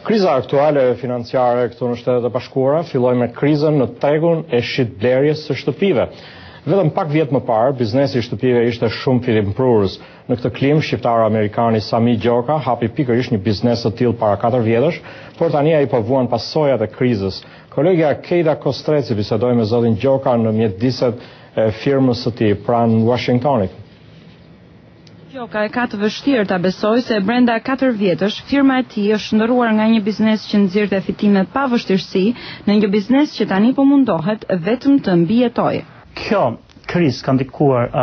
Kriza aktuale financiare këtu në Shtetet e Bashkuara filloi me krizën në tregun e shitblerjes së shtëpive. Vetëm pak vjet më parë, biznesi i shtëpive ishte shumë fillimprurës. Në këtë klim, shqiptar-amerikani Sami Gjoka hapi pikërisht një biznes të tillë para 4 vjetësh, por tani ai po vuan pasojat e krizës. Kolegja Keida Kostreci bisedoi me zotin Gjoka në mjediset e firmës së tij pranë Washingtonit. Gjoka e ka të vështirë ta besojë se brenda 4 vjetësh firma e tij është ndërruar nga një biznes që nxirrte fitime pa vështirësi në një biznes që tani po mundohet vetëm të mbijetojë. Kjo krizë ka ndikuar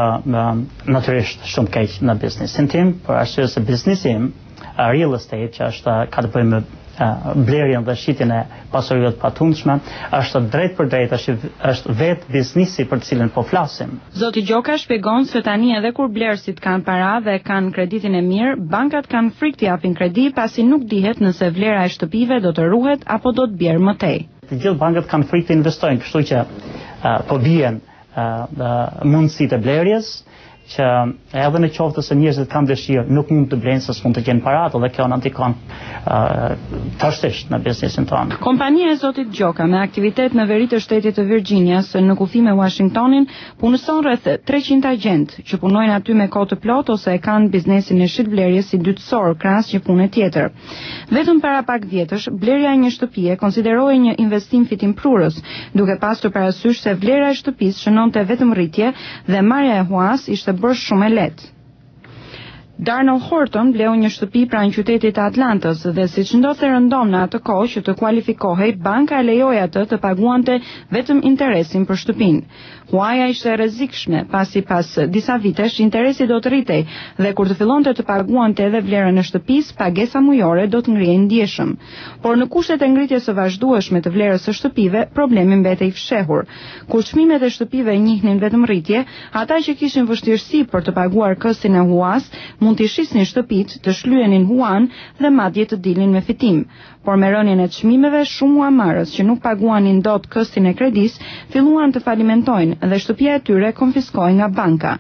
natyrisht shumë keq në biznesin tim, por arsye se biznesi im real estate që ka të bëjë me blerjen dhe shitjen e pasurive të patundshme, është drejt për drejt, është vetë biznesi për të cilën po flasim. Zoti Gjoka shpjegon se tani edhe kur blerësit kanë para dhe kanë kreditin e mirë, bankat kanë frikë të japin kredi pasi nuk dihet nëse vlera e shtëpive do të ruhet apo do të bjerë më tej. Të gjithë bankat kanë frikë të investojnë, kështu që po bien mundësitë e blerjes, që edhe në qoftë se njerëzit kanë dëshirë nuk mund të blejnë se s'mund të kenë paratë dhe kjo në ndikon tashtisht në biznesin tonë. Kompania e zotit Gjoka me aktivitet në veri të shtetit të Virginias në kufi me Washingtonin punëson rreth 300 agent që punojnë aty me kohë të plot ose e kanë biznesin e shitblerjes si dytësor krahas një pune tjetër. Vetëm para pak vjetësh blerja e një shtëpie konsiderohej një investim fitimprurës, duke pasur parasysh se vlera e shtëpisë shënonte vetëm rritje dhe marrja e huas ishte bërë shumë e lehtë. Darnell Horton bleu një shtëpi pranë qytetit të Atlantës dhe siç ndodhte rëndom në atë kohë që të kualifikohej, banka e lejoi atë të paguante vetëm interesin për shtëpinë. Huaja ishte rrezikshme, pasi pas disa vitesh interesi do të rritej dhe kur të fillonte të paguante edhe vlerën e shtëpisë, pagesa mujore do të ngrihej ndjeshëm. Por në kushtet e ngritjes së vazhdueshme të vlerës së shtëpive, problemi mbetej i fshehur. Kur çmimet e shtëpive njihnin vetëm rritje, ata që kishin vështirësi për të paguar këstin e huas mund t'i shisnin shtëpit, të shlyenin huan dhe madje të dilnin me fitim. Por me rënien e çmimeve, shumë huamarrës që nuk paguanin dot këstin e kredis, filluan të falimentojnë dhe shtëpia e tyre konfiskohej nga banka.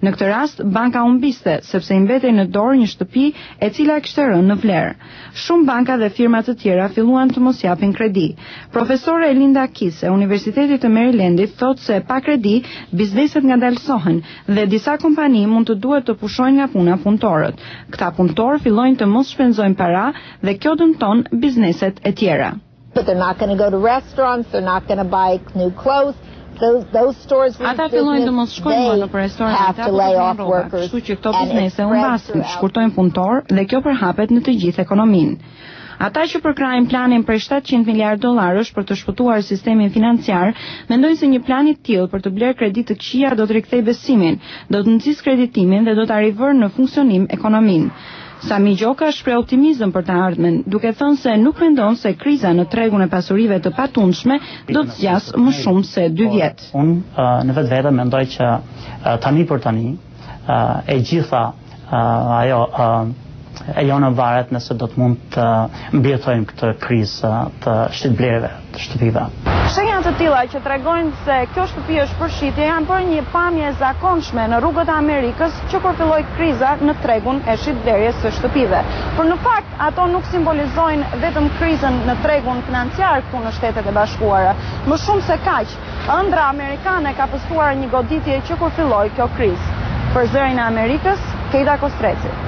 Në këtë rast, banka humbiste sepse i mbetej në dorë një shtëpi e cila kishte rënë në vlerë. Shumë banka dhe firma të tjera filluan të mos japin kredi. Profesore Linda Kiss e Universitetit të Marylandit thotë se pa kredi, bizneset ngadalësohen dhe disa kompani mund të duhet të pushojnë nga puna punëtorët. Këta punëtorë fillojnë të mos shpenzojnë para dhe kjo dëmton bizneset e tjera. But they're not going to go to restaurants, they're not going to buy new clothes. Those stores ata fillojnë të mos shkojnë në restorante apo të kenë rroba, kështu që këto biznese humbasin, shkurtojnë punëtor dhe kjo përhapet në të gjithë ekonominë. Ata që përkrajnë planin për $700 miliardë për të shpëtuar sistemin financiar, mendojnë se një plan i tillë për të blerë kredi të këqija do të rikthejë besimin, do të nxjisë kreditimin dhe do ta rivërë në funksionim ekonominë. Sami Gjoka shpreh optimizëm për të ardhmen, duke thënë se nuk mendon se kriza në tregun e pasurive të patundshme do të zgjasë më shumë se 2 vjet. Unë në vetvete mendoj që tani për tani e gjitha e jona varet nëse do të mund të mbijetojmë këtë krizë të shitblerjeve të shtëpive. Shenja të tilla që tregojnë se kjo shtëpi është për shitje janë për një pamje e zakonshme në rrugët e Amerikës që kur filloi kriza në tregun e shitblerjes së shtëpive. Por në fakt ato nuk simbolizojnë vetëm krizën në tregun financiar këtu në Shtetet e Bashkuara. Më shumë se kaq, ëndra amerikane ka pësuar një goditje që kur filloi kjo krizë. Për Zërin e Amerikës, Keida Kostreci.